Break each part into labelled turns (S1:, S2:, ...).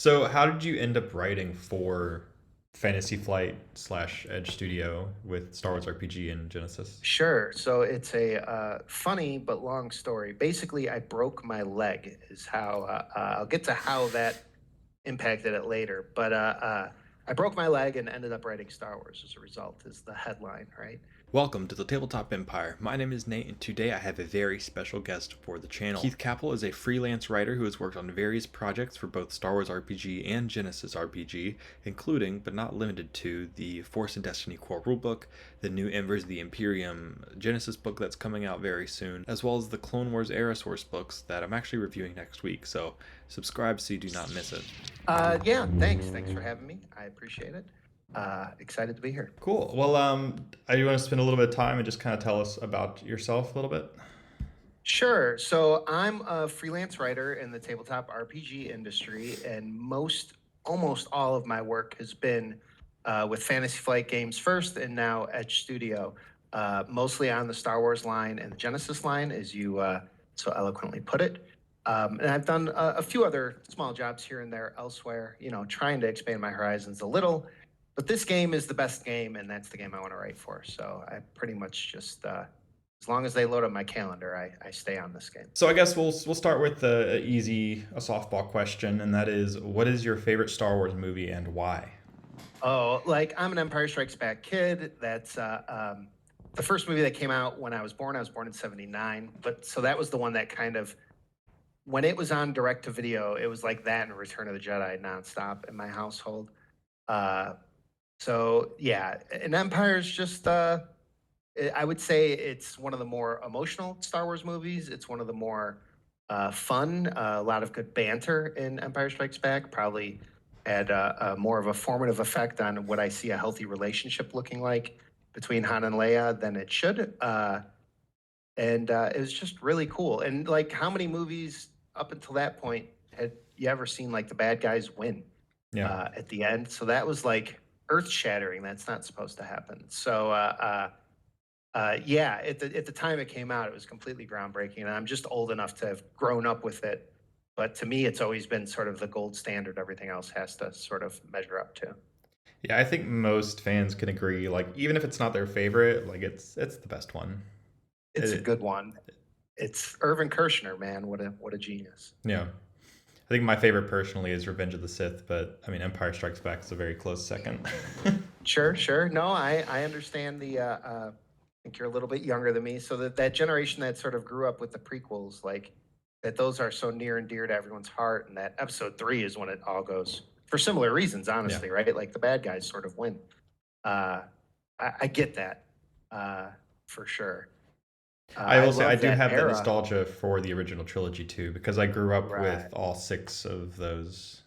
S1: So, how did you end up writing for Fantasy Flight slash Edge Studio with Star Wars RPG and Genesis?
S2: Sure. So it's a funny but long story. Basically, I broke my leg, is how I'll get to how that impacted it later. But I broke my leg and ended up writing Star Wars as a result, is the headline, right?
S1: Welcome to the Tabletop Empire. My name is Nate, and today I have a very special guest for the channel. Keith Kappel is a freelance writer who has worked on various projects for both Star Wars RPG and Genesys RPG, including, but not limited to, the Force and Destiny core rulebook, the new Embers, the Imperium Genesis book that's coming out very soon, as well as the Clone Wars Era Sourcebooks that I'm actually reviewing next week, so subscribe so you do not miss it.
S2: Yeah, thanks. Thanks for having me. I appreciate it. Excited to be here.
S1: Cool. Well, I do want to spend a little bit of time and just kind of tell us about yourself a little bit.
S2: Sure. So I'm a freelance writer in the tabletop RPG industry, and almost all of my work has been with Fantasy Flight Games first, and now Edge Studio, mostly on the Star Wars line and the Genesis line, as you so eloquently put it. And I've done a few other small jobs here and there elsewhere, trying to expand my horizons a little. But this game is the best game, and that's the game I want to write for. So I pretty much just as long as they load up my calendar, I stay on this game.
S1: So I guess we'll start with a softball question, and that is, what is your favorite Star Wars movie and why?
S2: Oh, like I'm an Empire Strikes Back kid. That's the first movie that came out when I was born. I was born in '79, but so that was the one that kind of when it was on direct to video, it was like that and Return of the Jedi nonstop in my household. Uh, so yeah, and Empire is just I would say it's one of the more emotional Star Wars movies. It's one of the more fun, a lot of good banter in Empire Strikes Back. Probably had more of a formative effect on what I see a healthy relationship looking like between Han and Leia than it should. And it was just really cool. And like, how many movies up until that point had you ever seen like the bad guys win
S1: Yeah.
S2: at the end? So that was like earth shattering. That's not supposed to happen. So yeah, at the time it came out, it was completely groundbreaking, and I'm just old enough to have grown up with it. But to me, it's always been sort of the gold standard. Everything else has to sort of measure up to.
S1: Yeah, I think most fans can agree. Like, even if it's not their favorite, like it's the best one.
S2: It's a
S1: It,
S2: good one. It's Irvin Kershner, man. What a genius.
S1: yeah. I think my favorite personally is Revenge of the Sith, but I mean, Empire Strikes Back is a very close second.
S2: Sure, sure. No, I understand the. I think you're a little bit younger than me, so that generation that sort of grew up with the prequels, like that, those are so near and dear to everyone's heart, and that Episode 3 is when it all goes for similar reasons,
S1: Yeah.
S2: honestly, right? Like the bad guys sort of win. Uh, I get that for sure.
S1: I
S2: I
S1: will say I
S2: love
S1: do
S2: that
S1: have that
S2: era.
S1: nostalgia for the original trilogy too, because I grew up with
S2: Right.
S1: all six of
S2: Oh,
S1: those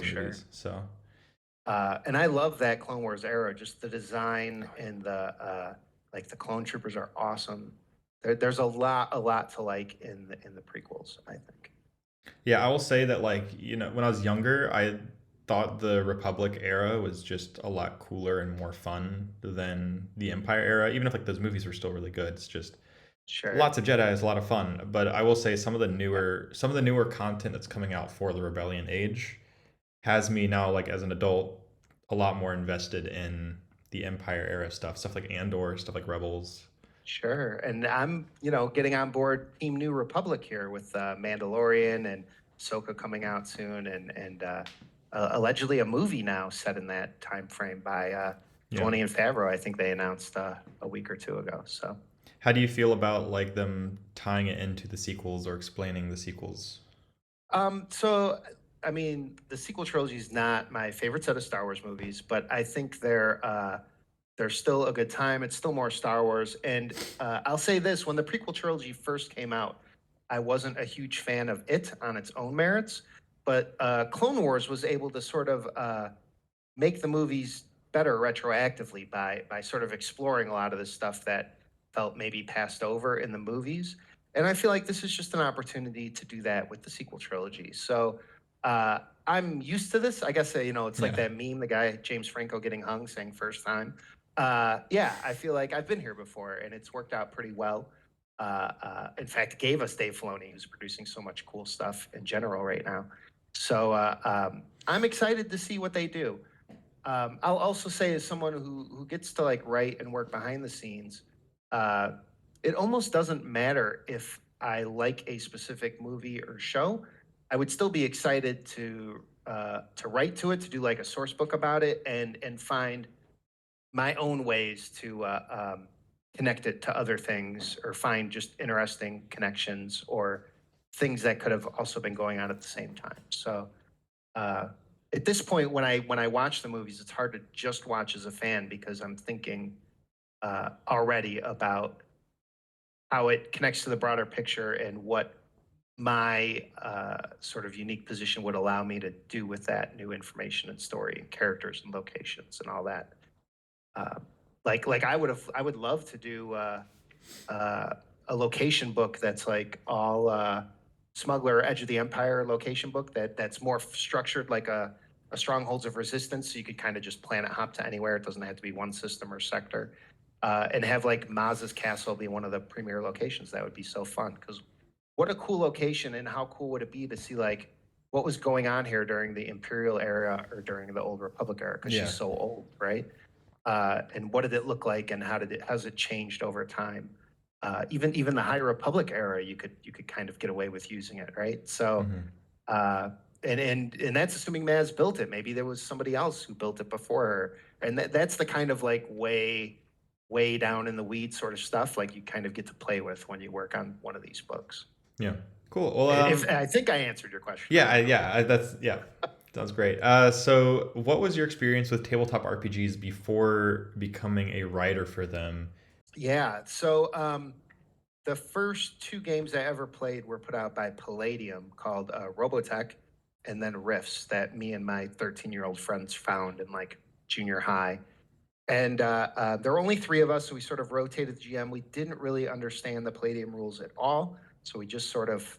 S2: sure.
S1: movies. So
S2: And I love that Clone Wars era. Just the design and the like the clone troopers are awesome. There's a lot to like in the prequels, I think.
S1: yeah, I will say that, like, when I was younger, I thought the Republic era was just a lot cooler and more fun than the Empire era. Even if like those movies were still really good, it's just
S2: Sure.
S1: lots of Jedi is a lot of fun. But I will say some of the newer content that's coming out for the Rebellion Age has me now, like as an adult, a lot more invested in the Empire era stuff like Andor, stuff like Rebels.
S2: Sure. And I'm, getting on board Team New Republic here with Mandalorian and Ahsoka coming out soon, and allegedly a movie now set in that time frame by
S1: Yeah.
S2: Filoni and Favreau. I think they announced a week or two ago. So.
S1: How do you feel about like them tying it into the sequels or explaining the sequels?
S2: So I mean, the sequel trilogy is not my favorite set of Star Wars movies, but I think they're still a good time. It's still more Star Wars, and I'll say this: when the prequel trilogy first came out, I wasn't a huge fan of it on its own merits, but Clone Wars was able to sort of make the movies better retroactively by sort of exploring a lot of this stuff that felt maybe passed over in the movies. And I feel like this is just an opportunity to do that with the sequel trilogy. So I'm used to this. I guess it's like
S1: Yeah.
S2: that meme, the guy James Franco getting hung, saying first time. Yeah, I feel like I've been here before, and it's worked out pretty well. In fact, gave us Dave Filoni, who's producing so much cool stuff in general right now. So I'm excited to see what they do. I'll also say, as someone who gets to like write and work behind the scenes, uh, it almost doesn't matter if I like a specific movie or show. I would still be excited to write to it, to do like a source book about it, and find my own ways to connect it to other things, or find just interesting connections or things that could have also been going on at the same time. So uh, at this point, when I watch the movies, it's hard to just watch as a fan, because I'm thinking already about how it connects to the broader picture and what my sort of unique position would allow me to do with that new information and story and characters and locations and all that. Uh, like I would love to do uh, a location book that's like all Smuggler Edge of the Empire location book, that's more structured like a Strongholds of Resistance, so you could kind of just planet hop to anywhere. It doesn't have to be one system or sector. And have like Maz's castle be one of the premier locations. That would be so fun, because what a cool location, and how cool would it be to see like what was going on here during the Imperial era or during the Old Republic era, because
S1: Yeah.
S2: she's so old, right? And what did it look like, and how's it changed over time? Even the High Republic era, you could kind of get away with using it, right? So, and that's assuming Maz built it. Maybe there was somebody else who built it before her, and that's the kind of like way down in the weeds sort of stuff like you kind of get to play with when you work on one of these books.
S1: Yeah. Cool. Well,
S2: If I think I answered your question.
S1: that's sounds great. So what was your experience with tabletop RPGs before becoming a writer for them?
S2: Yeah. So the first two games I ever played were put out by Palladium, called Robotech and then Rifts, that me and my 13-year-old friends found in like junior high. And there were only three of us, so we sort of rotated the GM. We didn't really understand the Palladium rules at all, so we just sort of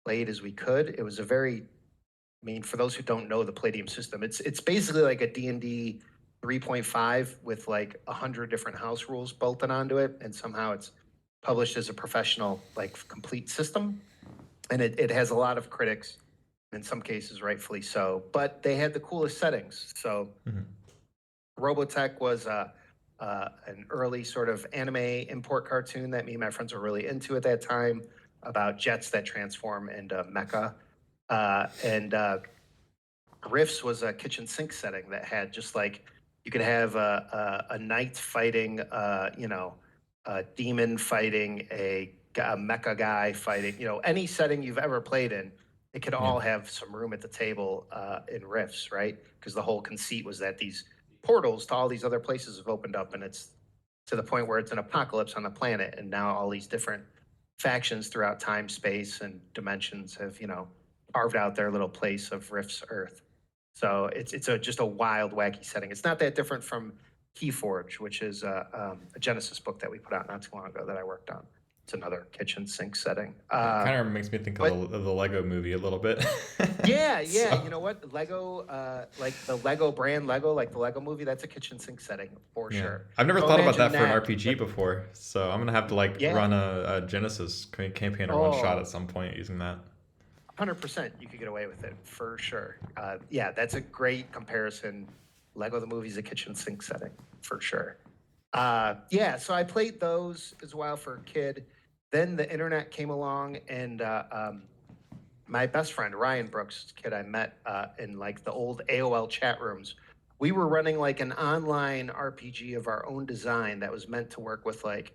S2: played as we could. It was a very, I mean, for those who don't know the Palladium system, it's basically like a D&D 3.5 with like 100 different house rules bolted onto it, and somehow it's published as a professional, like, complete system. And it has a lot of critics, in some cases rightfully so, but they had the coolest settings. So Robotech was an early sort of anime import cartoon that me and my friends were really into at that time, about jets that transform into mecha. And Riffs was a kitchen sink setting that had just like, you could have a knight fighting, a demon fighting a mecha guy fighting, any setting you've ever played in. It could all have some room at the table in Riffs, right? Because the whole conceit was that these portals to all these other places have opened up, and it's to the point where it's an apocalypse on the planet, and now all these different factions throughout time, space, and dimensions have carved out their little place of Rift's Earth. So it's just a wild, wacky setting. It's not that different from Keyforge, which is a Genesys book that we put out not too long ago that I worked on. It's another kitchen sink setting.
S1: Kind of makes me think of the Lego movie a little bit.
S2: Yeah.
S1: So-
S2: You know what? Lego, like the Lego brand Lego, like the Lego movie, that's a kitchen sink setting for
S1: Yeah.
S2: sure.
S1: I've never
S2: So
S1: thought about that
S2: imagine
S1: for an
S2: that,
S1: RPG
S2: but-
S1: before, so I'm gonna have to like
S2: Yeah.
S1: run a Genesis campaign or one shot
S2: Oh.
S1: at some point using that.
S2: 100%, you could get away with it for sure. Yeah, that's a great comparison. Lego the movie's a kitchen sink setting for sure. Yeah, so I played those as well for a kid. Then the internet came along, and my best friend Ryan Brooks, kid I met in like the old AOL chat rooms, we were running like an online RPG of our own design that was meant to work with like,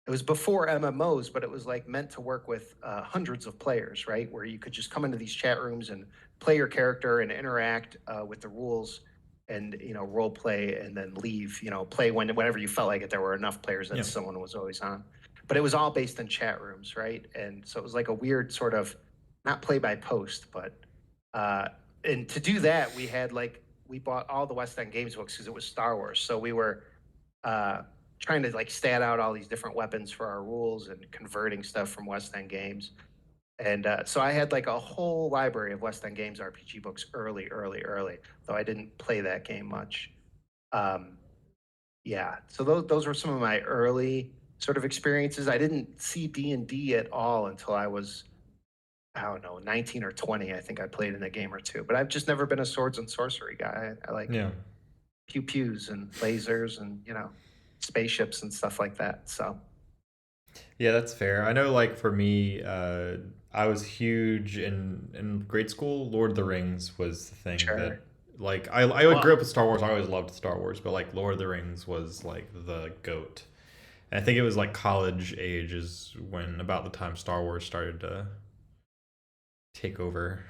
S2: it was before MMOs, but it was like meant to work with hundreds of players, right? Where you could just come into these chat rooms and play your character and interact with the rules, and role play, and then leave. Play whenever you felt like it. There were enough players that someone was always on, but it was all based in chat rooms, right? And so it was like a weird sort of, not play by post, but and to do that we bought all the West End Games books because it was Star Wars. So we were trying to like stat out all these different weapons for our rules and converting stuff from West End Games. And so I had like a whole library of West End Games RPG books early, though I didn't play that game much. Yeah, so those were some of my early sort of experiences. I didn't see D&D at all until I was I don't know, 19 or 20. I think I played in a game or two, but I've just never been a swords and sorcery guy. I like
S1: Yeah.
S2: pew pews and lasers and spaceships and stuff like that. So
S1: Yeah, that's fair. I know, like for me, I was huge in grade school. Lord of the Rings was the thing that,
S2: sure.
S1: like, I
S2: Well,
S1: grew up with Star Wars. I always loved Star Wars, but like Lord of the Rings was like the goat. And I think it was like college age is when about the time Star Wars started to take over.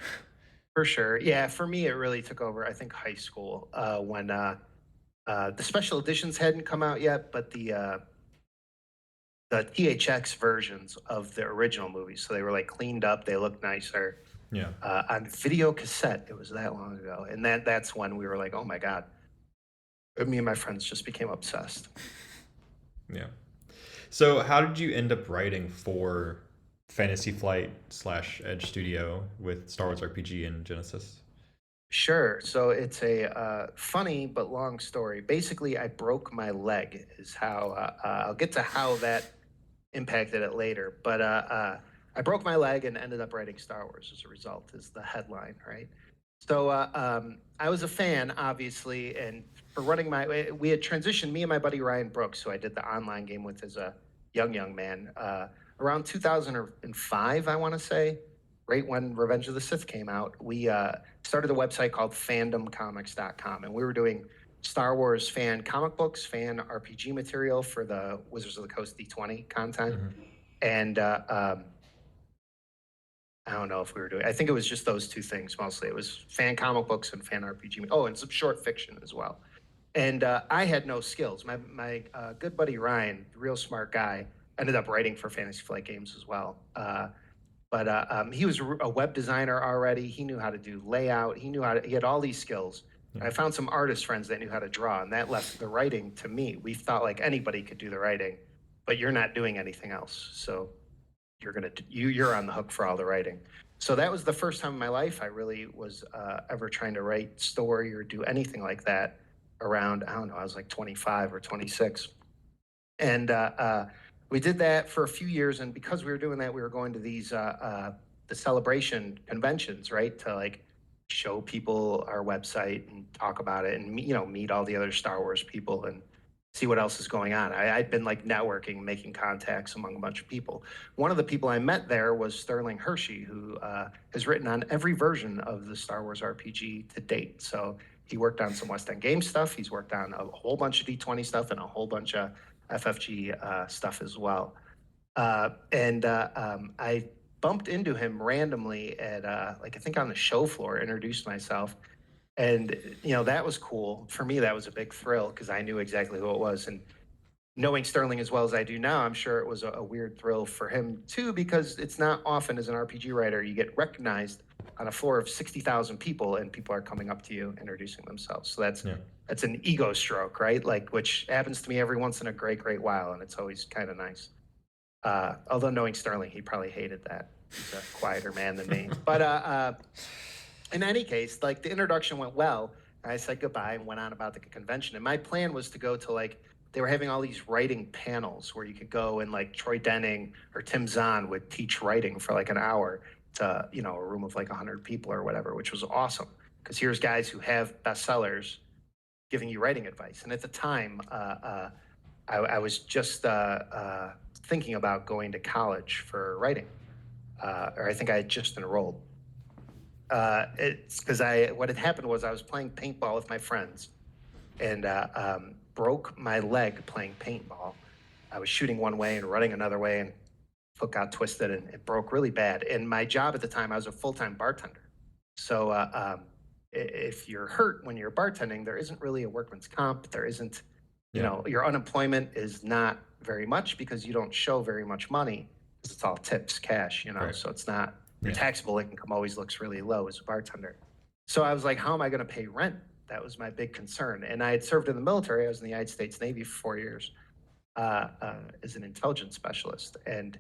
S2: for sure. Yeah, for me, it really took over. I think high school when the special editions hadn't come out yet, but the THX versions of the original movies, so they were like cleaned up, they looked nicer.
S1: Yeah,
S2: On video cassette, it was that long ago, and that's when we were like, oh my god. Me and my friends just became obsessed.
S1: yeah. So, how did you end up writing for Fantasy Flight slash Edge Studio with Star Wars RPG and Genesis?
S2: Sure. So it's a funny but long story. Basically, I broke my leg, is how I'll get to how that impacted it later. But I broke my leg and ended up writing Star Wars as a result, is the headline, right? So I was a fan, obviously, and for running we had transitioned, me and my buddy Ryan Brooks, who I did the online game with as a young man, around 2005, I want to say, right when Revenge of the Sith came out. We started a website called fandomcomics.com, and we were doing Star Wars fan comic books, fan RPG material for the Wizards of the Coast D20 content.
S1: Hmm.
S2: And I don't know if we were doing, I think it was just those two things mostly. It was fan comic books and fan RPG. Oh, and some short fiction as well. And I had no skills. My good buddy Ryan, real smart guy, ended up writing for Fantasy Flight Games as well. But he was a web designer already. He knew how to do layout. He had all these skills.
S1: Yeah.
S2: And I found some artist friends that knew how to draw, and that left the writing to me. We thought like anybody could do the writing, but you're not doing anything else. So you're on the hook for all the writing. So that was the first time in my life I really was ever trying to write story or do anything like that around, I don't know, I was like 25 or 26. And we did that for a few years. And because we were doing that, we were going to these the celebration conventions, right? To like show people our website and talk about it and meet all the other Star Wars people and see what else is going on. I'd been like networking, making contacts among a bunch of people. One of the people I met there was Sterling Hershey, who has written on every version of the Star Wars RPG to date. So he worked on some West End game stuff. He's worked on a whole bunch of D20 stuff and a whole bunch of FFG stuff as well. And I bumped into him randomly at like I think on the show floor, introduced myself, and that was cool for me. That was a big thrill because I knew exactly who it was, and knowing Sterling as well as I do now, I'm sure it was a weird thrill for him too, because it's not often as an RPG writer you get recognized on a floor of 60,000 people and people are coming up to you introducing themselves. So
S1: Yeah.
S2: that's an ego stroke, right? Like, which happens to me every once in a great while, and it's always kind of nice. Although knowing Sterling, he probably hated that. He's a quieter man than me. But in any case, like the introduction went well. I said goodbye and went on about the convention. And my plan was to go to like, they were having all these writing panels where you could go and like Troy Denning or Tim Zahn would teach writing for like an hour to, a room of like 100 people or whatever, which was awesome. Because here's guys who have bestsellers giving you writing advice. And at the time, I was just thinking about going to college for writing, or I think I had just enrolled. It's because what had happened was I was playing paintball with my friends and broke my leg playing paintball. I was shooting one way and running another way, and foot got twisted and it broke really bad. And my job at the time, I was a full-time bartender. So if you're hurt when you're bartending, there isn't really a workman's comp. There isn't,
S1: Yeah.
S2: your unemployment is not very much because you don't show very much money because it's all tips, cash,
S1: Right.
S2: so it's not, your
S1: Yeah.
S2: taxable income always looks really low as a bartender. So I was like, how am I going to pay rent? That was my big concern. And I had served in the military. I was in the United States Navy for 4 years as an intelligence specialist. And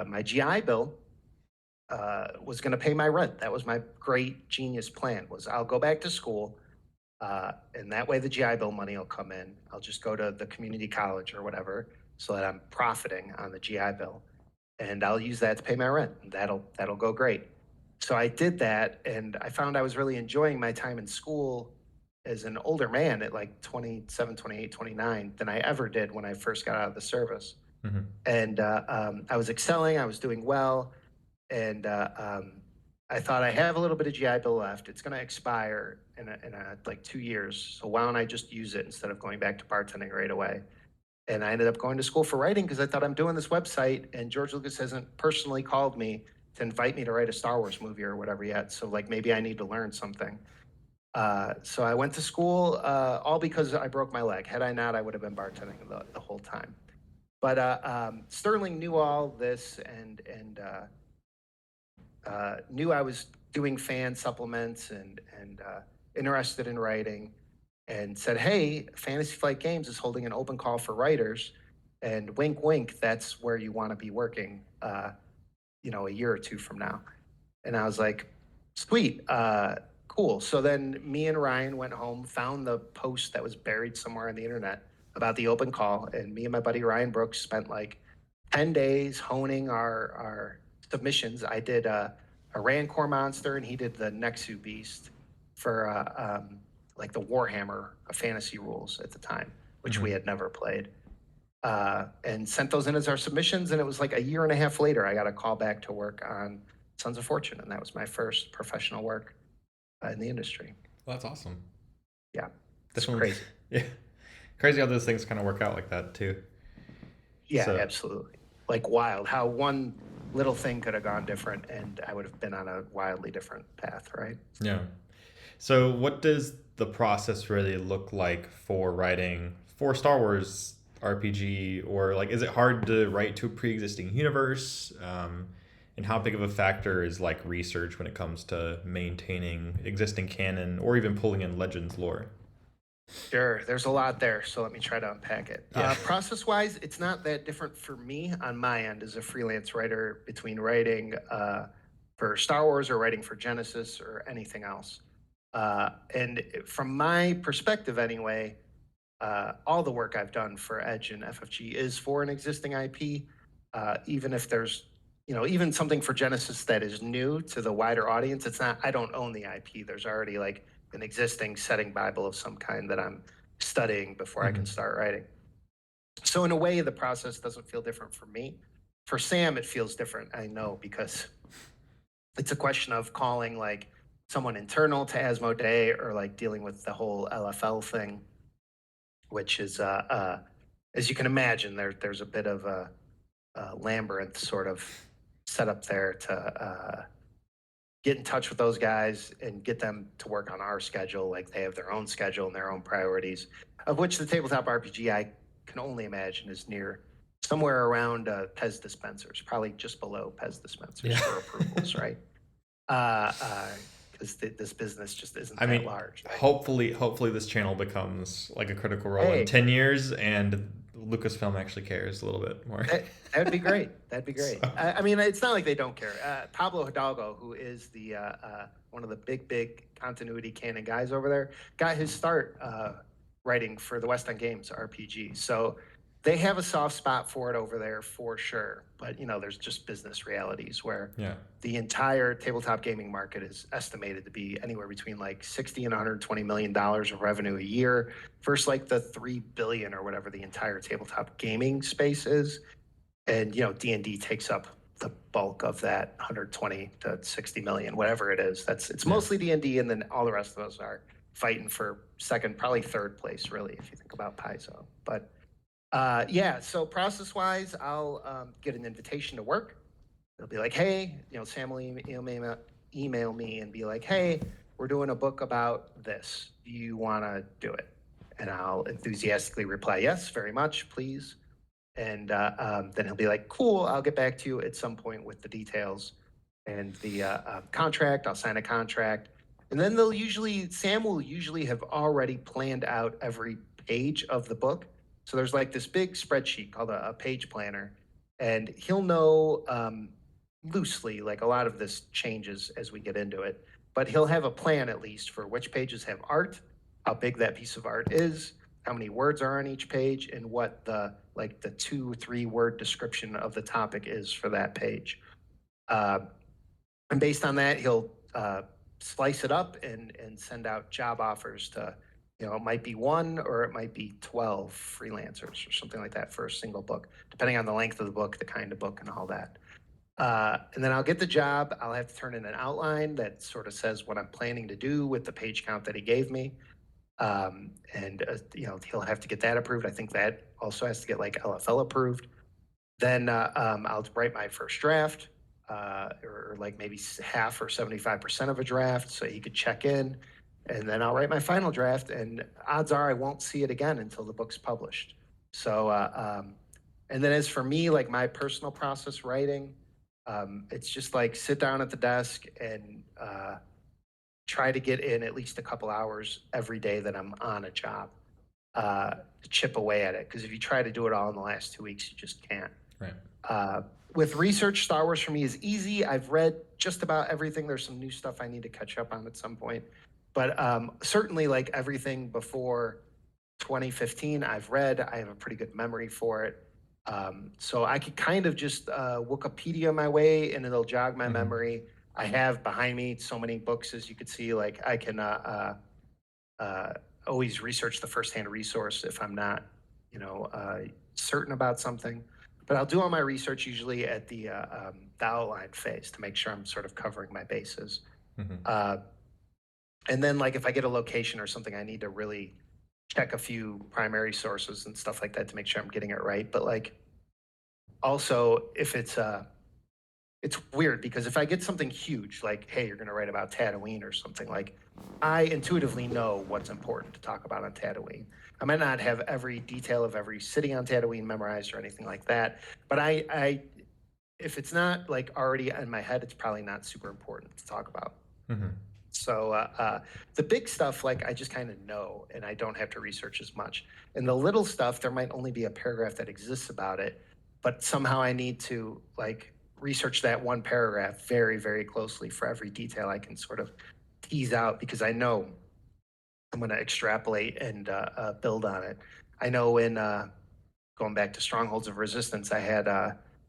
S2: my GI Bill was going to pay my rent. That was my great genius plan, was I'll go back to school. And that way the GI Bill money will come in. I'll just go to the community college or whatever so that I'm profiting on the GI Bill. and I'll use that to pay my rent. That'll go great. So I did that, and I found I was really enjoying my time in school as an older man at like 27, 28, 29 than I ever did when I first got out of the service.
S1: Mm-hmm.
S2: And I was excelling, I was doing well, and I thought I have a little bit of GI Bill left. It's going to expire in like 2 years. So why don't I just use it instead of going back to bartending right away? And I ended up going to school for writing because I thought I'm doing this website, and George Lucas hasn't personally called me to invite me to write a Star Wars movie or whatever yet. So like maybe I need to learn something. So I went to school all because I broke my leg. Had I not, I would have been bartending the whole time. But Sterling knew all this and knew I was doing fan supplements and interested in writing, and said, "Hey, Fantasy Flight Games is holding an open call for writers, and wink, wink, that's where you want to be working, a year or two from now." And I was like, "Sweet, cool." So then me and Ryan went home, found the post that was buried somewhere on the internet about the open call, and me and my buddy Ryan Brooks spent like 10 days honing our submissions. I did a Rancor monster, and he did the Nexu Beast for like the Warhammer fantasy rules at the time, which we had never played, and sent those in as our submissions. And it was like a year and a half later, I got a call back to work on Sons of Fortune, and that was my first professional work in the industry.
S1: Well, that's awesome.
S2: Yeah,
S1: That's
S2: crazy.
S1: Yeah, crazy how those things kind of work out like that too.
S2: Yeah,
S1: So-
S2: absolutely. Like wild, how one little thing could have gone different, and I would have been on a wildly different path, right?
S1: Yeah. So what does the process really look like for writing for Star Wars RPG, or like is it hard to write to a pre-existing universe? And how big of a factor is like research when it comes to maintaining existing canon or even pulling in Legends lore?
S2: Sure, there's a lot there, so let me try to unpack it.
S1: Yeah.
S2: Process-wise, it's not that different for me on my end as a freelance writer between writing for Star Wars or writing for Genesys or anything else. And from my perspective anyway, all the work I've done for Edge and FFG is for an existing IP, even if there's, even something for Genesys that is new to the wider audience. It's not, I don't own the IP. There's already like an existing setting Bible of some kind that I'm studying before I can start writing. So in a way, the process doesn't feel different for me. For Sam, it feels different, I know, because it's a question of calling like someone internal to Asmodee or like dealing with the whole LFL thing, which is, as you can imagine, there's a bit of a labyrinth sort of set up there to get in touch with those guys and get them to work on our schedule. Like they have their own schedule and their own priorities, of which the Tabletop RPG, I can only imagine, is near somewhere around Pez dispensers, probably just below Pez dispensers for approvals, right? Because this business just isn't that large. Right?
S1: Hopefully this channel becomes like a Critical Role in 10 years and Lucasfilm actually cares a little bit more.
S2: That would be great. That'd be great. So. I mean, it's not like they don't care. Pablo Hidalgo, who is the one of the big continuity canon guys over there, got his start writing for the West End Games RPG. So they have a soft spot for it over there for sure. But, there's just business realities where the entire tabletop gaming market is estimated to be anywhere between like $60 and $120 million of revenue a year versus like the $3 billion or whatever the entire tabletop gaming space is. And, D&D takes up the bulk of that 120 to 60 million, whatever it is. It's mostly D&D, and then all the rest of us are fighting for second, probably third place, really, if you think about Paizo. But so process-wise, I'll get an invitation to work. They'll be like, "Hey," Sam will email me and be like, "Hey, we're doing a book about this. Do you want to do it?" And I'll enthusiastically reply, "Yes, very much, please." And then he'll be like, "Cool, I'll get back to you at some point with the details and the contract. I'll sign a contract." And then Sam will usually have already planned out every page of the book. So there's like this big spreadsheet called a page planner, and he'll know loosely, like a lot of this changes as we get into it, but he'll have a plan at least for which pages have art, how big that piece of art is, how many words are on each page, and what the 2-3 word description of the topic is for that page. And based on that, he'll slice it up and send out job offers to, it might be 1 or it might be 12 freelancers or something like that for a single book, depending on the length of the book, the kind of book, and all that. And then I'll get the job. I'll have to turn in an outline that sort of says what I'm planning to do with the page count that he gave me. He'll have to get that approved. I think that also has to get like LFL approved. Then I'll write my first draft, or like maybe half or 75% of a draft, so he could check in. And then I'll write my final draft, and odds are I won't see it again until the book's published. So, and then as for me, like my personal process writing, it's just like sit down at the desk and try to get in at least a couple hours every day that I'm on a job, to chip away at it. Because if you try to do it all in the last 2 weeks, you just can't.
S1: Right.
S2: With research, Star Wars for me is easy. I've read just about everything. There's some new stuff I need to catch up on at some point. But certainly like everything before 2015, I've read. I have a pretty good memory for it. So I could kind of just Wikipedia my way and it'll jog my memory. I have behind me so many books, as you could see, like I can always research the firsthand resource if I'm not, certain about something. But I'll do all my research usually at the outline phase to make sure I'm sort of covering my bases. And then like if I get a location or something, I need to really check a few primary sources and stuff like that to make sure I'm getting it right. But like also if it's weird because if I get something huge, like, hey, you're going to write about Tatooine or something, like I intuitively know what's important to talk about on Tatooine. I might not have every detail of every city on Tatooine memorized or anything like that, but I if it's not like already in my head, it's probably not super important to talk about. So the big stuff, like I just kind of know, and I don't have to research as much. And the little stuff, there might only be a paragraph that exists about it, but somehow I need to like research that one paragraph very, very closely for every detail I can sort of tease out because I know I'm going to extrapolate and build on it. I know in going back to Strongholds of Resistance, I had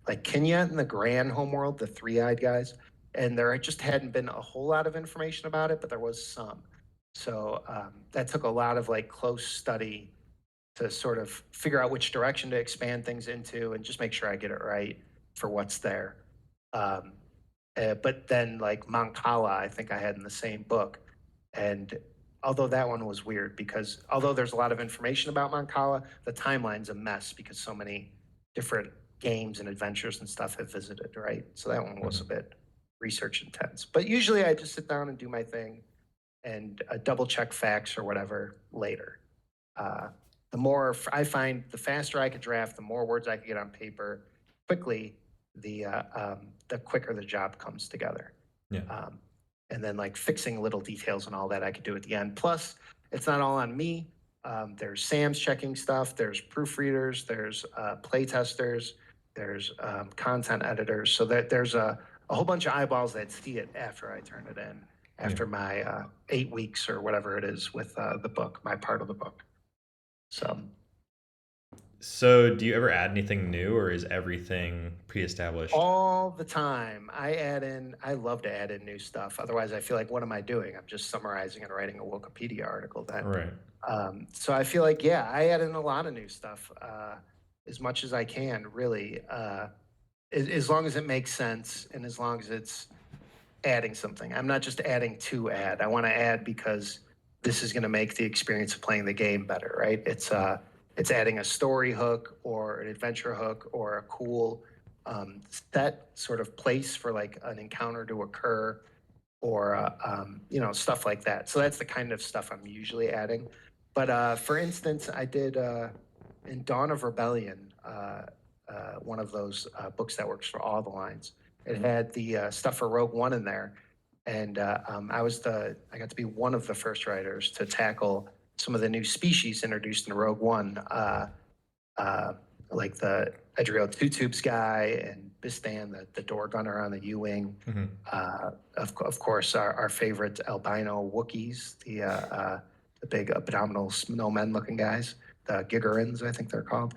S2: like Kenya and the Grand Homeworld, the three-eyed guys, and there just hadn't been a whole lot of information about it, but there was some. So that took a lot of like close study to sort of figure out which direction to expand things into and just make sure I get it right for what's there. But then like Mancala, I think I had in the same book. And although that one was weird because although there's a lot of information about Mancala, the timeline's a mess because so many different games and adventures and stuff have visited, right? So that one was a bit research intense. But usually I just sit down and do my thing and double check facts or whatever later. The more I find, the faster I could draft, the more words I could get on paper quickly, the quicker the job comes together.
S1: Yeah.
S2: And then like fixing little details and all that I could do at the end. Plus, it's not all on me. There's Sam's checking stuff. There's proofreaders. There's play testers. There's content editors. So that there's a whole bunch of eyeballs that see it after I turn it in, after my 8 weeks or whatever it is with the book, my part of the book.
S1: So do you ever add anything new or is everything pre-established?
S2: All the time. I love to add in new stuff. Otherwise, I feel like, what am I doing? I'm just summarizing and writing a Wikipedia article then.
S1: Right.
S2: So I feel like, yeah, I add in a lot of new stuff as much as I can, really. As long as it makes sense and as long as it's adding something. I'm not just adding to add. I want to add because this is going to make the experience of playing the game better, right? It's adding a story hook or an adventure hook or a cool set sort of place for like an encounter to occur or, stuff like that. So that's the kind of stuff I'm usually adding. But for instance, I did in Dawn of Rebellion, one of those books that works for all the lines. It had the stuff for Rogue One in there. And I got to be one of the first writers to tackle some of the new species introduced in Rogue One, like the Adriel Two-Tubes guy and Bistan, the door gunner on the U-Wing. Of course, our favorite albino Wookiees, the big abdominal snowmen looking guys. the Gigerins, I think they're called.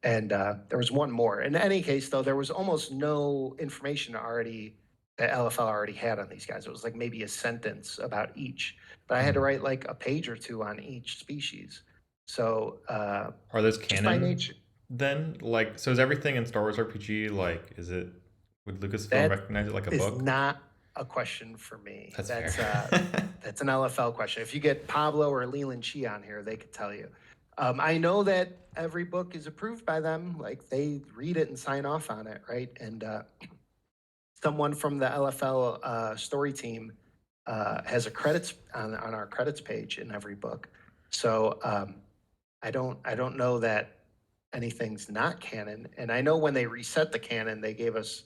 S2: And there was one more. In any case, though, there was almost no information already that LFL already had on these guys. It was like maybe a sentence about each, but I had to write like a page or two on each species. So
S1: Are those
S2: just by
S1: canon
S2: nature,
S1: then? Like, so is everything in Star Wars RPG like? Is it would Lucasfilm
S2: that
S1: recognize it like a
S2: is
S1: book?
S2: not a question for me.
S1: That's fair.
S2: That's an LFL question. If you get Pablo or Leland Chi on here, they could tell you. I know that every book is approved by them. Like they read it and sign off on it, right? And someone from the LFL story team has a credits on our credits page in every book. So I don't know that anything's not canon. And I know when they reset the canon, they gave us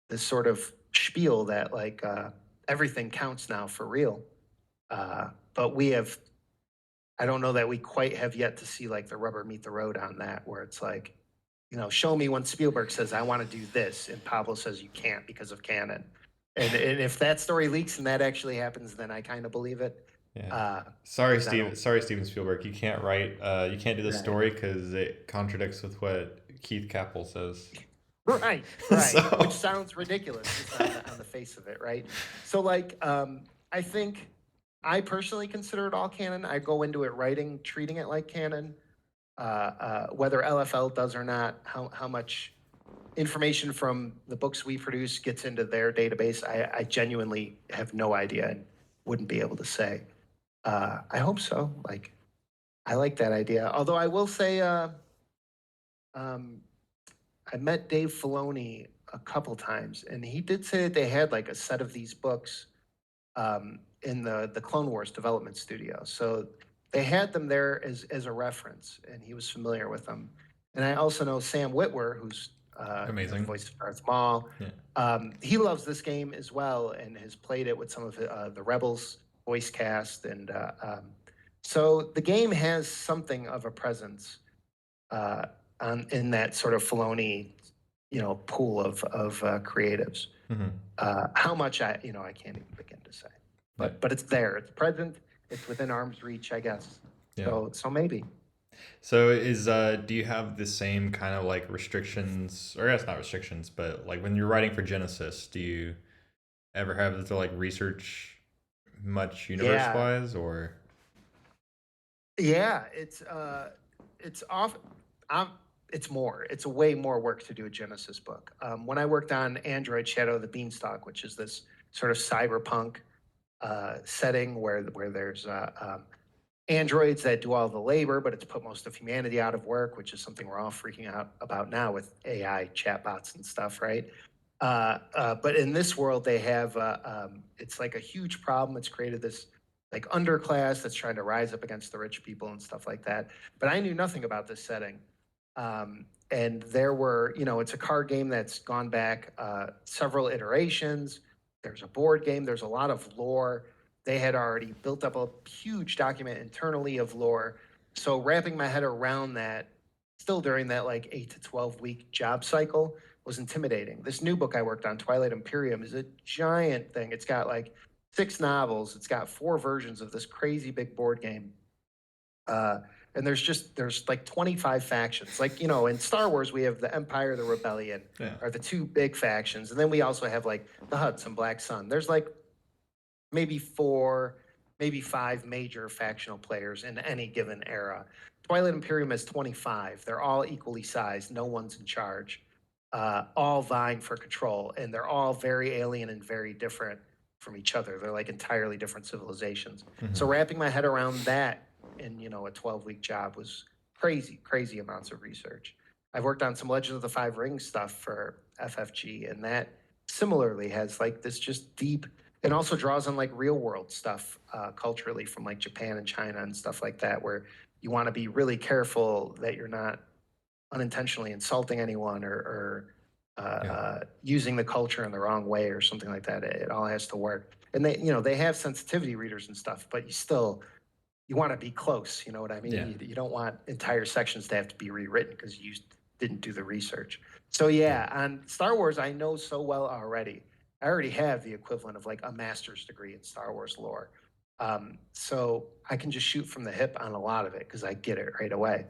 S2: this sort of spiel that like everything counts now for real. But I don't know that we quite have yet to see like the rubber meet the road on that, where it's like, show me when Spielberg says, I want to do this, and Pablo says you can't because of canon. And if that story leaks and that actually happens, then I kind of believe it.
S1: Yeah. Sorry,
S2: 'cause I
S1: Steve.
S2: don't-
S1: Sorry, Steven Spielberg. You can't write. You can't do the
S2: Right.
S1: story because it contradicts with what Keith Kappel says.
S2: Right.
S1: So-
S2: Which sounds ridiculous just on the face of it, right? So like, I think I personally consider it all canon. I go into it treating it like canon. Whether LFL does or not, how much information from the books we produce gets into their database, I genuinely have no idea and wouldn't be able to say. I hope so. Like, I like that idea. Although I will say, I met Dave Filoni a couple times, and he did say that they had like a set of these books in the Clone Wars development studio. So they had them there as a reference, and he was familiar with them. And I also know Sam Witwer, who's
S1: Amazing.
S2: the voice of Darth Maul.
S1: Yeah.
S2: He loves this game as well, and has played it with some of the Rebels voice cast, and so the game has something of a presence in that sort of Filoni, pool of creatives. How much I can't even begin to say, but it's there. It's present. It's within arm's reach, I guess.
S1: Yeah.
S2: So maybe.
S1: So do you have the same kind of like restrictions, or I guess not restrictions, but like when you're writing for Genesys, do you ever have to like research much universe wise or?
S2: Yeah, it's off. It's more. It's a way more work to do a Genesis book. When I worked on Android Shadow of the Beanstalk, which is this sort of cyberpunk setting where there's androids that do all the labor, but it's put most of humanity out of work, which is something we're all freaking out about now with AI chatbots and stuff, right? But in this world, they have it's like a huge problem. It's created this like underclass that's trying to rise up against the rich people and stuff like that. But I knew nothing about this setting. And there were, it's a card game that's gone back several iterations. There's a board game. There's a lot of lore. They had already built up a huge document internally of lore. So wrapping my head around that, still during that like 8 to 12 week job cycle, was intimidating. This new book I worked on, Twilight Imperium, is a giant thing. It's got like 6 novels. It's got 4 versions of this crazy big board game. And there's like 25 factions. Like, in Star Wars, we have the Empire, the Rebellion, are the 2 big factions. And then we also have like the Hutts and Black Sun. There's like maybe 4, maybe 5 major factional players in any given era. Twilight Imperium has 25. They're all equally sized. No one's in charge. All vying for control. And they're all very alien and very different from each other. They're like entirely different civilizations. So wrapping my head around that in, a 12-week job was crazy amounts of research. I've worked on some Legends of the Five Rings stuff for FFG, and that similarly has like this just deep, and also draws on like real world stuff culturally from like Japan and China and stuff like that, where you want to be really careful that you're not unintentionally insulting anyone or using the culture in the wrong way or something like that. It all has to work. And they have sensitivity readers and stuff, but you want to be close. You know what I mean?
S1: Yeah.
S2: You don't want entire sections to have to be rewritten because you didn't do the research. So on Star Wars, I know so well already. I already have the equivalent of like a master's degree in Star Wars lore. So I can just shoot from the hip on a lot of it because I get it right away.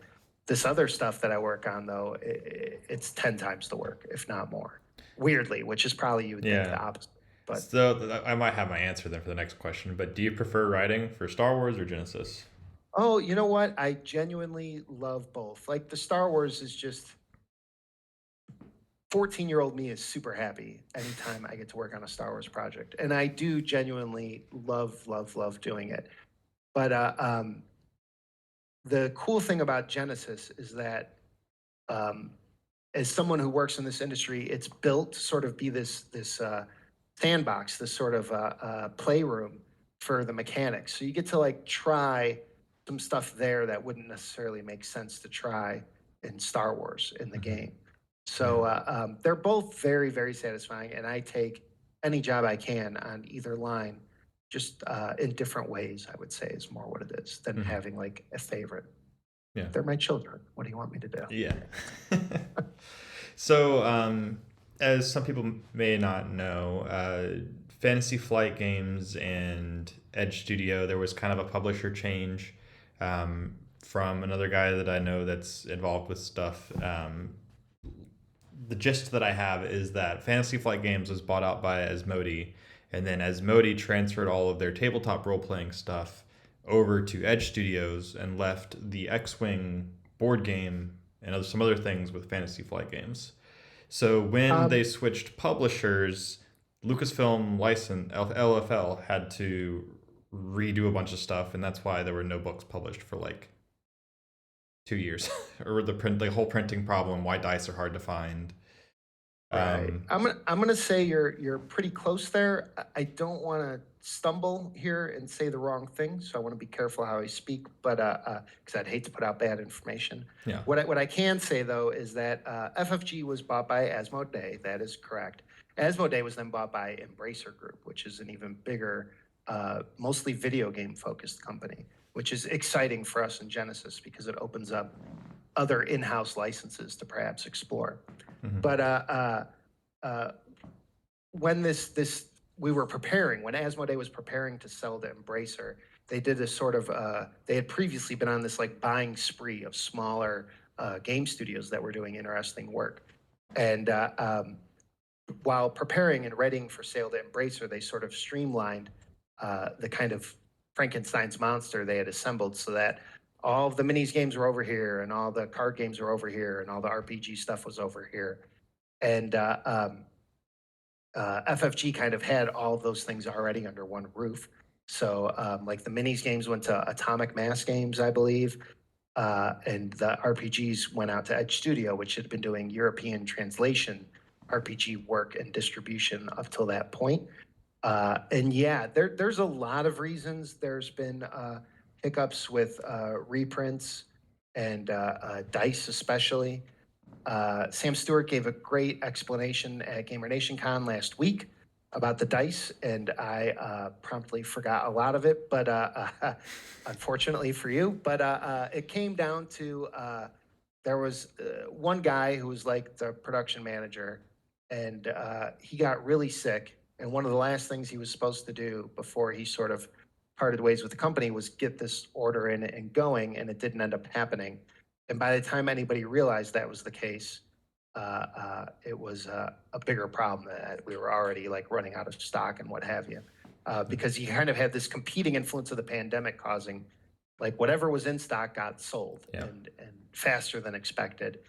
S2: This other stuff that I work on, though, it's 10 times the work, if not more. Weirdly, which is probably you would think
S1: Yeah.
S2: the opposite. But
S1: So I might have my answer then for the next question, but do you prefer writing for Star Wars or Genesis?
S2: oh, you know what? I genuinely love both. Like the Star Wars is just 14-year-old me is super happy anytime I get to work on a Star Wars project. And I do genuinely love doing it. But the cool thing about Genesis is that as someone who works in this industry, it's built to sort of be this sandbox, this sort of playroom for the mechanics. So you get to like try some stuff there that wouldn't necessarily make sense to try in Star Wars in the game. So they're both very satisfying, and I take any job I can on either line, just in different ways. I would say is more what it is than having like a favorite.
S1: Yeah.
S2: They're my children. What do you want me to do?
S1: Yeah. So, as some people may not know, Fantasy Flight Games and Edge Studio, there was kind of a publisher change from another guy that I know that's involved with stuff. The gist that I have is that Fantasy Flight Games was bought out by Asmodee, and then Asmodee transferred all of their tabletop role-playing stuff over to Edge Studios and left the X-Wing board game and some other things with Fantasy Flight Games. So when they switched publishers, Lucasfilm license LFL had to redo a bunch of stuff, and that's why there were no books published for like 2 years, or the whole printing problem, why dice are hard to find.
S2: Right. I'm gonna say you're pretty close there. I don't want to stumble here and say the wrong thing, so I want to be careful how I speak. But because I'd hate to put out bad information.
S1: Yeah.
S2: What I can say though is that FFG was bought by Asmodee. That is correct. Asmodee was then bought by Embracer Group, which is an even bigger, mostly video game focused company, which is exciting for us in Genesis because it opens up other in-house licenses to perhaps explore. But when we were preparing, when Asmodee was preparing to sell to Embracer, they did a sort of they had previously been on this like buying spree of smaller game studios that were doing interesting work, and while preparing and readying for sale to Embracer, they sort of streamlined the kind of Frankenstein's monster they had assembled so that all of the minis games were over here and all the card games were over here and all the RPG stuff was over here. And FFG kind of had all of those things already under one roof. So like the minis games went to Atomic Mass Games, I believe. And the RPGs went out to Edge Studio, which had been doing European translation RPG work and distribution up till that point. And yeah, there's a lot of reasons. There's been hiccups with reprints and dice especially. Sam Stewart gave a great explanation at Gamer Nation Con last week about the dice, and I promptly forgot a lot of it, but unfortunately for you. But it came down to there was one guy who was like the production manager, and he got really sick. And one of the last things he was supposed to do before he sort of parted ways with the company was get this order in and going, and it didn't end up happening. And by the time anybody realized that was the case, it was a bigger problem that we were already like running out of stock and what have you, because you kind of had this competing influence of the pandemic causing like whatever was in stock got sold and faster than expected.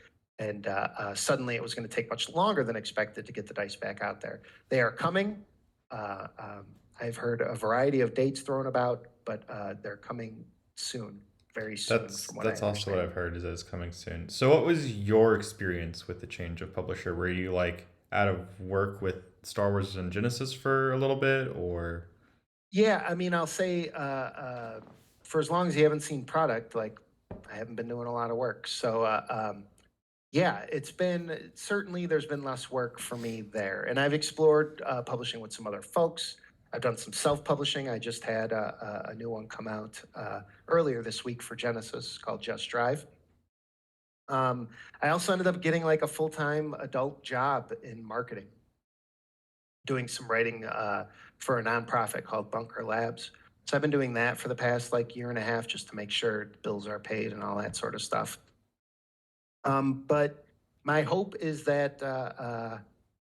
S2: And suddenly it was going to take much longer than expected to get the dice back out there. They are coming. I've heard a variety of dates thrown about, but they're coming soon, very soon.
S1: That's also what I've heard is that it's coming soon. So what was your experience with the change of publisher? Were you like out of work with Star Wars and Genesis for a little bit, or?
S2: Yeah, I mean, I'll say for as long as you haven't seen product, like I haven't been doing a lot of work. So yeah, it's been certainly there's been less work for me there, and I've explored publishing with some other folks. I've done some self-publishing. I just had a new one come out earlier this week for Genesis called Just Drive. I also ended up getting like a full-time adult job in marketing, doing some writing for a nonprofit called Bunker Labs, So I've been doing that for the past like year and a half just to make sure bills are paid and all that sort of stuff. But my hope is that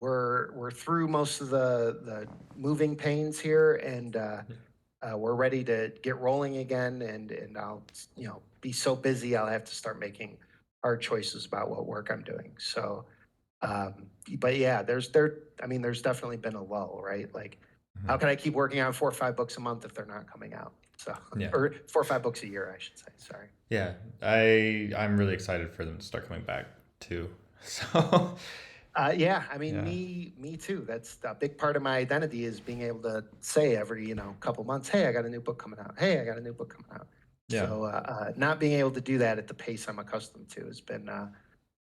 S2: we're through most of the moving pains here, and we're ready to get rolling again. And I'll be so busy I'll have to start making hard choices about what work I'm doing. So, but yeah, there's definitely been a lull, right? Like, how can I keep working on 4 or 5 books a month if they're not coming out? So, or 4 or 5 books a year, I should say. Sorry.
S1: Yeah, I'm really excited for them to start coming back too. So
S2: Yeah, me too. That's a big part of my identity is being able to say every couple months, hey, I got a new book coming out. Hey, I got a new book coming out.
S1: Yeah.
S2: So not being able to do that at the pace I'm accustomed to has been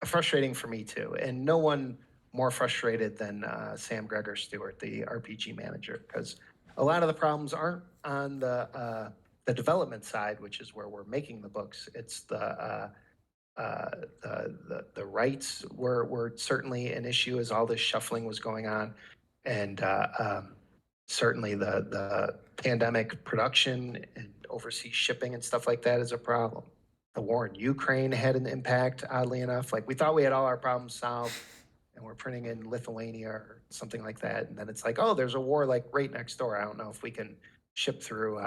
S2: frustrating for me too. And no one more frustrated than Sam Gregor Stewart, the RPG manager, because a lot of the problems aren't on the development side, which is where we're making the books. It's the rights were certainly an issue as all this shuffling was going on, and certainly the pandemic production and overseas shipping and stuff like that is a problem. The war in Ukraine had an impact, oddly enough. Like, we thought we had all our problems solved, and we're printing in Lithuania or something like that, and then it's like, oh, there's a war like right next door. I don't know if we can ship through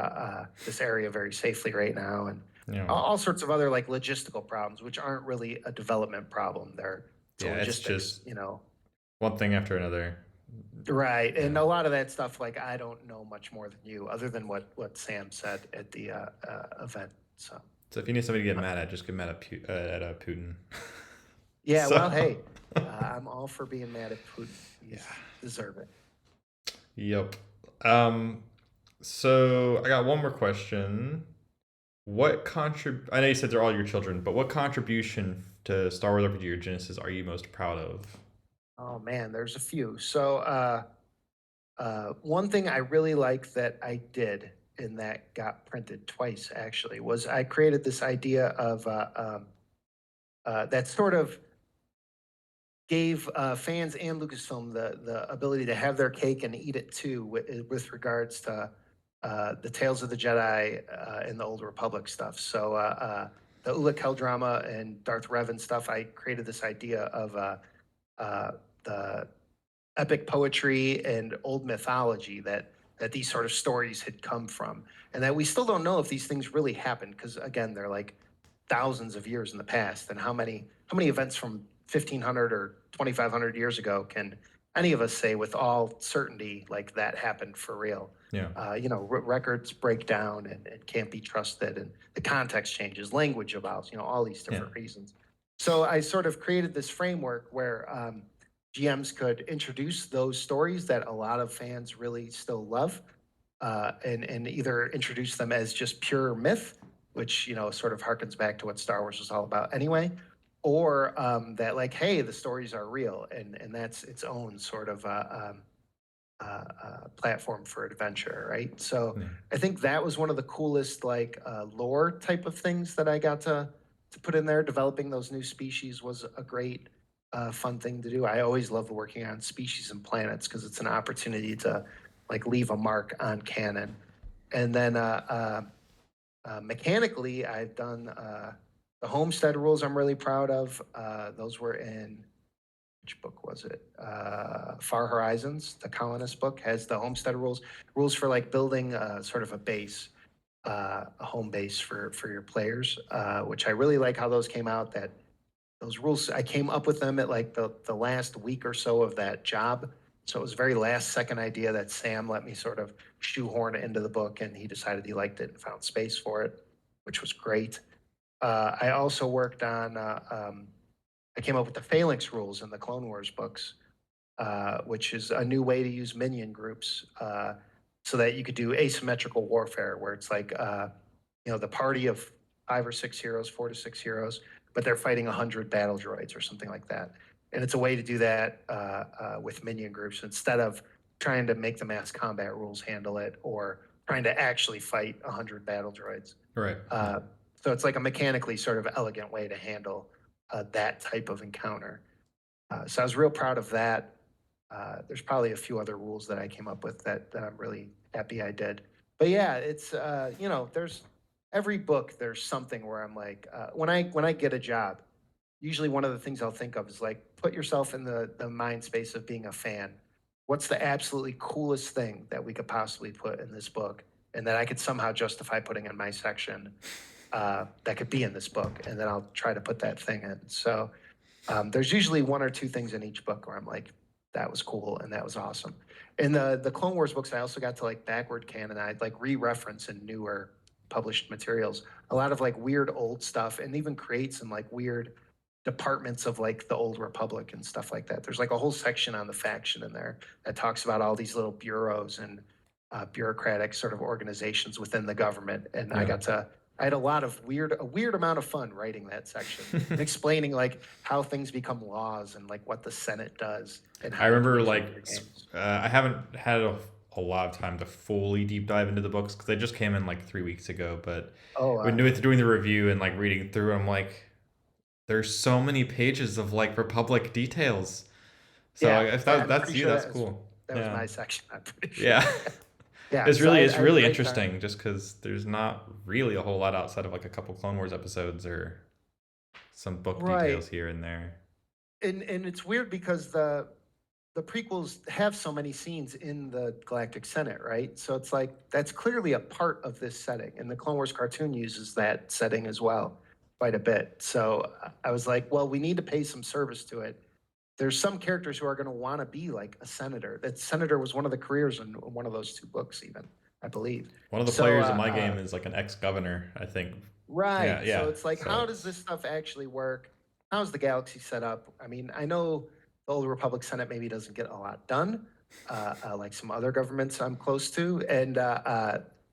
S2: this area very safely right now, and all sorts of other like logistical problems, which aren't really a development problem. They're
S1: it's just one thing after another.
S2: Right, and a lot of that stuff, like, I don't know much more than you, other than what Sam said at the event. So
S1: if you need somebody to get mad at, just get mad at Putin.
S2: Yeah, well, hey, I'm all for being mad at Putin. You deserve it.
S1: Yep. So I got one more question. I know you said they're all your children, but what contribution to Star Wars RPG or Genesys are you most proud of?
S2: Oh man, there's a few. So one thing I really like that I did, and that got printed twice actually, was I created this idea of that sort of gave fans and Lucasfilm the ability to have their cake and eat it too, with regards to the Tales of the Jedi and the Old Republic stuff. So the Ula Kel drama and Darth Revan stuff, I created this idea of the epic poetry and old mythology that these sort of stories had come from, and that we still don't know if these things really happened, because again, they're like thousands of years in the past, and how many events from 1500 or 2500 years ago can any of us say with all certainty like that happened for real?
S1: Yeah.
S2: Records break down and can't be trusted, and the context changes, language evolves, all these different reasons. So I sort of created this framework where GMs could introduce those stories that a lot of fans really still love, and either introduce them as just pure myth, which sort of harkens back to what Star Wars is all about anyway, or that, like, hey, the stories are real, and that's its own sort of platform for adventure, right? So I think that was one of the coolest like lore type of things that I got to put in there. Developing those new species was a great fun thing to do. I always love working on species and planets because it's an opportunity to like leave a mark on canon. And then mechanically, I've done the homestead rules I'm really proud of. Those were in, which book was it? Far Horizons, the colonist book, has the homestead rules for like building sort of a base, a home base for your players, which I really like how those came out. That those rules, I came up with them at like the last week or so of that job. So it was a very last second idea that Sam let me sort of shoehorn into the book, and he decided he liked it and found space for it, which was great. I also worked on, I came up with the phalanx rules in the Clone Wars books, which is a new way to use minion groups so that you could do asymmetrical warfare, where it's like, the party of 5 or 6 heroes, 4 to 6 heroes, but they're fighting 100 battle droids or something like that. And it's a way to do that with minion groups instead of trying to make the mass combat rules handle it, or trying to actually fight 100 battle droids.
S1: Right.
S2: So it's like a mechanically sort of elegant way to handle that type of encounter. So I was real proud of that. There's probably a few other rules that I came up with that I'm really happy I did. But yeah, it's there's every book there's something where I'm like, when I get a job, usually one of the things I'll think of is like put yourself in the mind space of being a fan. What's the absolutely coolest thing that we could possibly put in this book, and that I could somehow justify putting in my section, that could be in this book, and then I'll try to put that thing in. So there's usually one or two things in each book where I'm like, that was cool and that was awesome. In the Clone Wars books, I also got to like backward canonize, like re-reference in newer published materials, a lot of like weird old stuff, and even create some like weird departments of like the old Republic and stuff like that. There's like a whole section on the faction in there that talks about all these little bureaus and bureaucratic sort of organizations within the government. And
S1: Yeah.
S2: I had a weird amount of fun writing that section and explaining like how things become laws and like what the Senate does and
S1: I
S2: how you
S1: remember
S2: play
S1: like
S2: video games.
S1: I haven't had a lot of time to fully deep dive into the books because they just came in like 3 weeks ago. But
S2: Oh,
S1: when with doing the review and like reading through, I'm like, there's so many pages of like Republic details. So
S2: yeah,
S1: if
S2: I'm
S1: that's
S2: pretty
S1: you,
S2: sure
S1: that's cool.
S2: that was
S1: Yeah,
S2: my section. I'm pretty sure.
S1: yeah.
S2: Yeah, so
S1: It's
S2: I had a
S1: really
S2: great time.
S1: interesting just because there's not really a whole lot outside of like a couple Clone Wars episodes or some book
S2: Right.
S1: details here and there.
S2: And it's weird because the prequels have so many scenes in the Galactic Senate, right? So it's like that's clearly a part of this setting, and the Clone Wars cartoon uses that setting as well quite a bit. So I was like, well, we need to pay some service to it. There's some characters who are going to want to be like a senator. That senator was one of the careers in one of those two books, even I believe.
S1: One of the
S2: So
S1: players in my game is like an ex-governor, I think. Yeah,
S2: right. So
S1: yeah.
S2: it's like,
S1: So
S2: how does this stuff actually work? How's the galaxy set up? I mean, I know the old Republic Senate maybe doesn't get a lot done, like some other governments I'm close to, and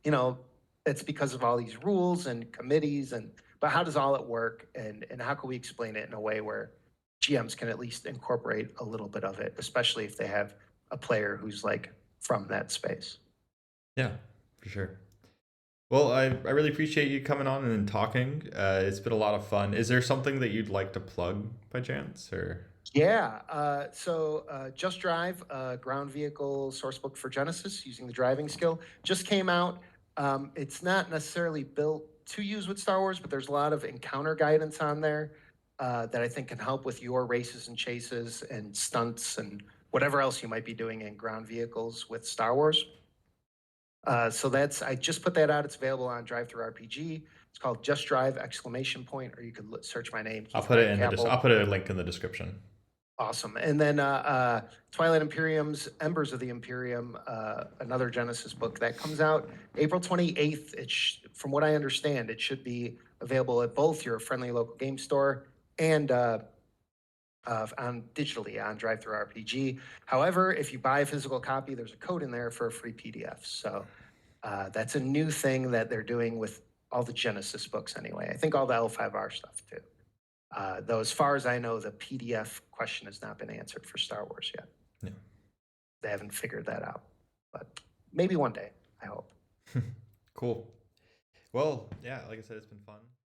S2: you know, it's because of all these rules and committees. And but how does all it work? And how can we explain it in a way where GMs can at least incorporate a little bit of it, especially if they have a player who's like from that space.
S1: yeah, for sure. Well, I really appreciate you coming on and talking. It's been a lot of fun. Is there something that you'd like to plug by chance, or?
S2: Yeah. Just Drive, ground vehicle source book for Genesis using the driving skill, just came out. It's not necessarily built to use with Star Wars, but there's a lot of encounter guidance on there that I think can help with your races and chases and stunts and whatever else you might be doing in ground vehicles with Star Wars. I just put that out. It's available on Drive Through RPG. It's called Just Drive exclamation point, or you could search my name,
S1: I'll
S2: Keith
S1: put it
S2: Brian
S1: in the
S2: Kappel.
S1: I'll put a link in the description.
S2: Awesome. And then Twilight Imperium's Embers of the Imperium, another Genesis book that comes out April 28th. From what I understand, it should be available at both your friendly local game store and on digitally on Drive Through RPG. However, if you buy a physical copy, there's a code in there for a free PDF. So that's a new thing that they're doing with all the Genesis books anyway. I think all the L5R stuff too. Though, as far as I know, the PDF question has not been answered for Star Wars yet.
S1: Yeah.
S2: They haven't figured that out, but maybe one day, I hope.
S1: Cool. Well, yeah, like I said, it's been fun.